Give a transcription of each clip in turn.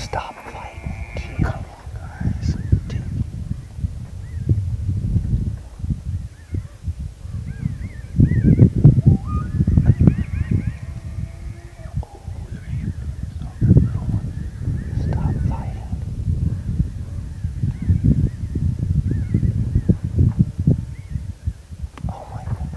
Stop fighting. Gee, come on, guys. Stop fighting. Oh my God.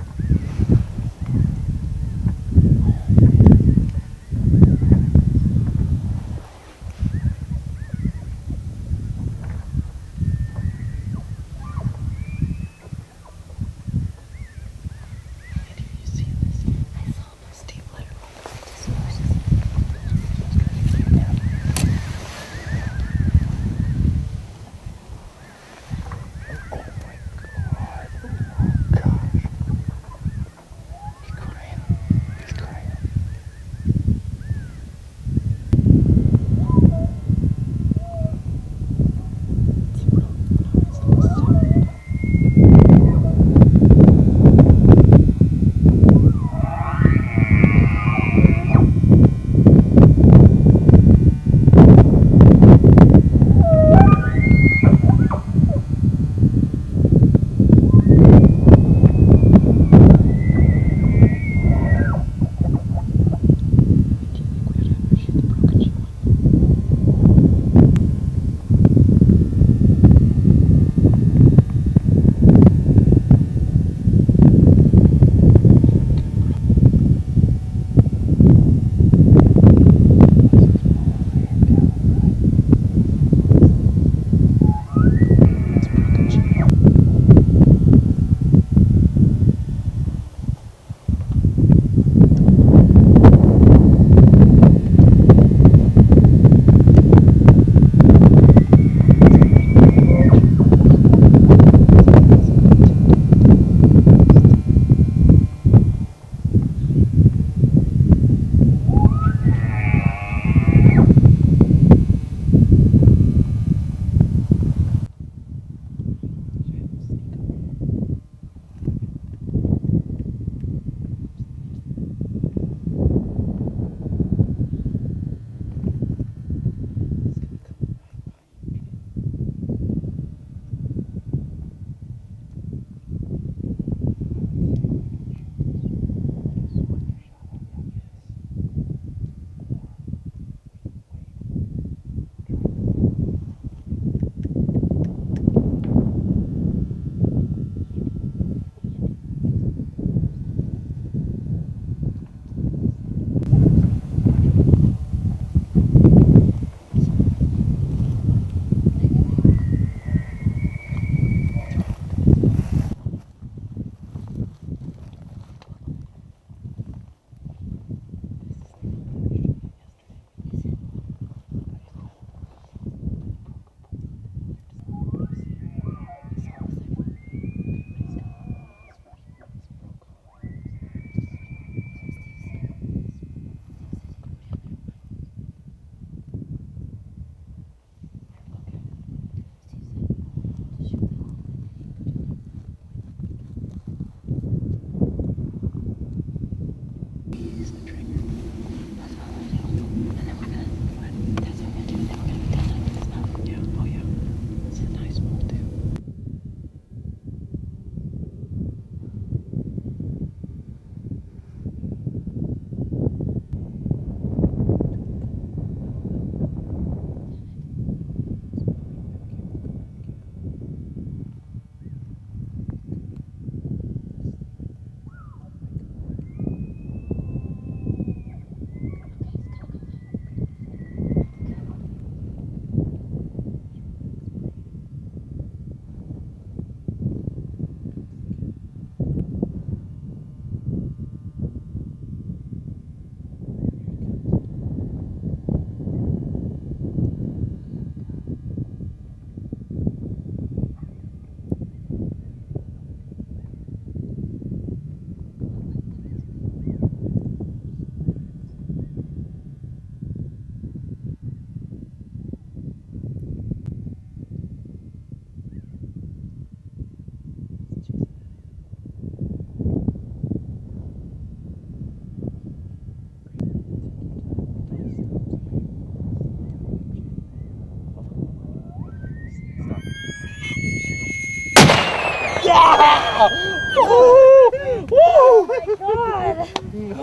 my God! You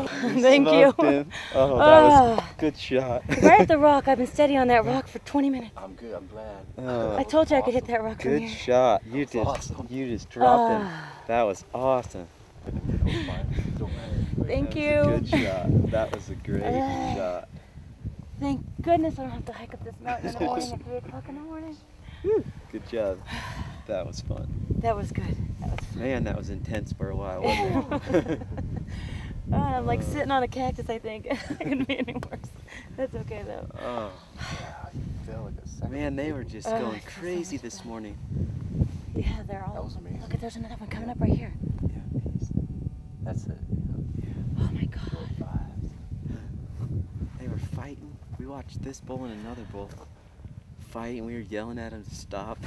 Thank you. smoked him. Oh, that was a good shot. Right at the rock. I've been steady on that rock for 20 minutes. I'm good. I'm glad. Oh, I told you I could hit that rock from good here. shot. You just dropped him. That was awesome. Thank That you. was a good shot. That was a great shot. Thank goodness I don't have to hike up this mountain in the morning at 3 o'clock in the morning. Good job. That was fun. That was good. That was fun. Man, that was intense for a while, wasn't it? I'm like sitting on a cactus, I think. It couldn't be any worse. That's okay though. Oh, man, they were just going crazy this morning. Yeah, they're all. That was amazing. Look, there's another one coming up right here. Yeah, That's it. Oh my God. they were fighting. We watched this bull and another bull fight, and we were yelling at them to stop.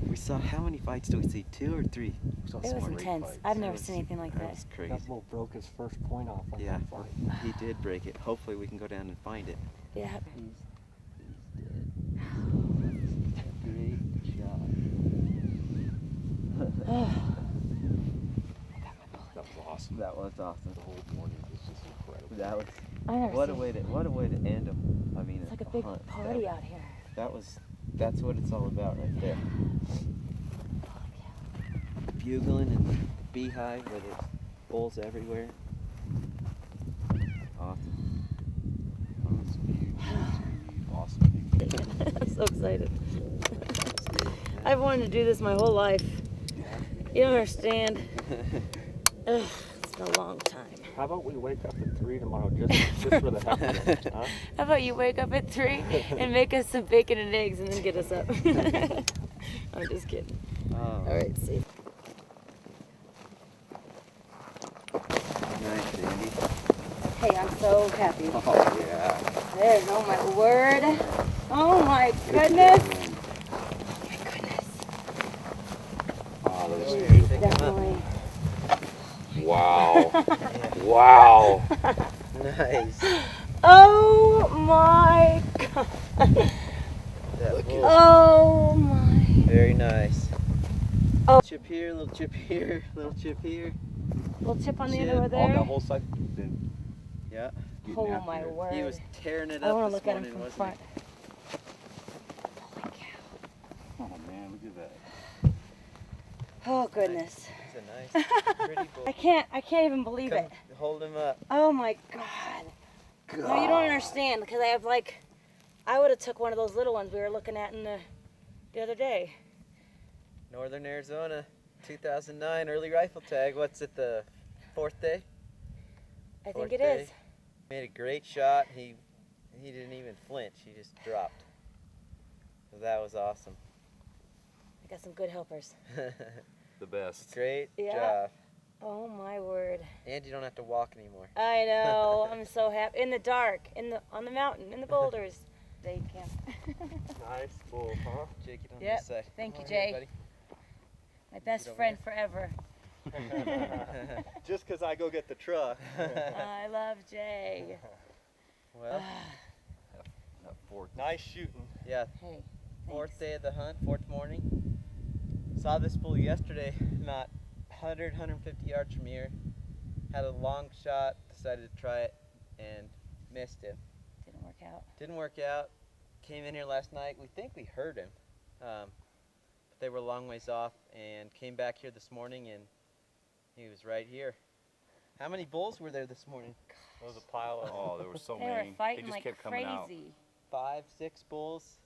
We saw, how many fights do we see? 2 or 3? It was intense. I've never seen anything like That that. was crazy. That bull broke his first point off on Yeah, that fight. he did break it. Hopefully we can go down and find it. Yeah. Great job. That was awesome. That was awesome. The whole morning was just incredible. That was I never what seen a way to end them. I mean, It's like a big hunt. party out here. That's what it's all about right there. Bugling and the beehive where there's bulls everywhere. Awesome. Awesome. I'm so excited. I've wanted to do this my whole life. You don't understand. Ugh, it's been a long time. How about we wake up at 3 tomorrow just for the heck of it? Huh? How about you wake up at 3 and make us some bacon and eggs and then get us up? I'm just kidding. Oh, All right, see. nice, Andy. Hey, I'm so happy. Oh, yeah. There's, oh my word. Oh my goodness. Oh my goodness. Oh, that was Definitely. wow. Wow. Nice. Oh my God. That bull. Oh my. Very nice. Oh. Chip here, little chip here, little chip here. Little chip on the end Chip. over All that there. whole side been Yeah. getting Oh after my it. word. He was tearing it I want up to this look at him morning, from wasn't front. Oh man, look at that. Oh goodness. he? He's a nice, pretty bull. I can't even believe Come, it. hold him up. Oh my God. No, you don't understand because I have I would have took one of those little ones we were looking at in the other day. Northern Arizona, 2009 early rifle tag. What's it, the 4th day? I Fourth think it day. is. Made a great shot. He didn't even flinch. He just dropped. So that was awesome. I got some good helpers. The best. Great Yeah. job. Oh my word. And you don't have to walk anymore. I know. I'm so happy. In the dark, on the mountain, in the boulders. Day camp. Nice bull, huh? Jake, get on Yep. this side. Thank you, Come on here, Jay. My best friend forever. Just because I go get the truck. I love Jay. Well, That fork. Nice shooting. yeah, Hey. 4th day of the hunt, 4th morning. Saw this bull yesterday, not 100, 150 yards from here. Had a long shot, decided to try it, and missed him. Didn't work out. Didn't work out. Came in here last night. We think we heard him, but they were a long ways off, and came back here this morning, and he was right here. How many bulls were there this morning? There was a pile of Oh, there were so They many. were fighting they just like kept coming out. crazy. 5, 6 bulls.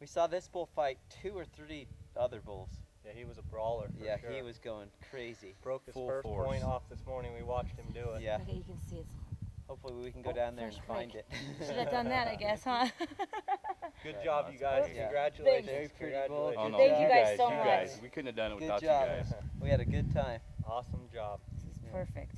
We saw this bull fight 2 or 3 other bulls. Yeah, he was a brawler for Yeah, sure. he was going crazy. Broke his full first force. point off this morning. We watched him do it. Yeah, Okay, you can see it. hopefully we can go Oh, down there and fresh find break. it. Should have done that, I guess, huh? Good Yeah, job, no, you it's guys. great. Yeah. Congratulations. Very pretty bull. Congratulations. Oh, no, Thank you guys so you much. guys. We couldn't have done it Good without job. you guys. We had a good time. Awesome job. This is perfect.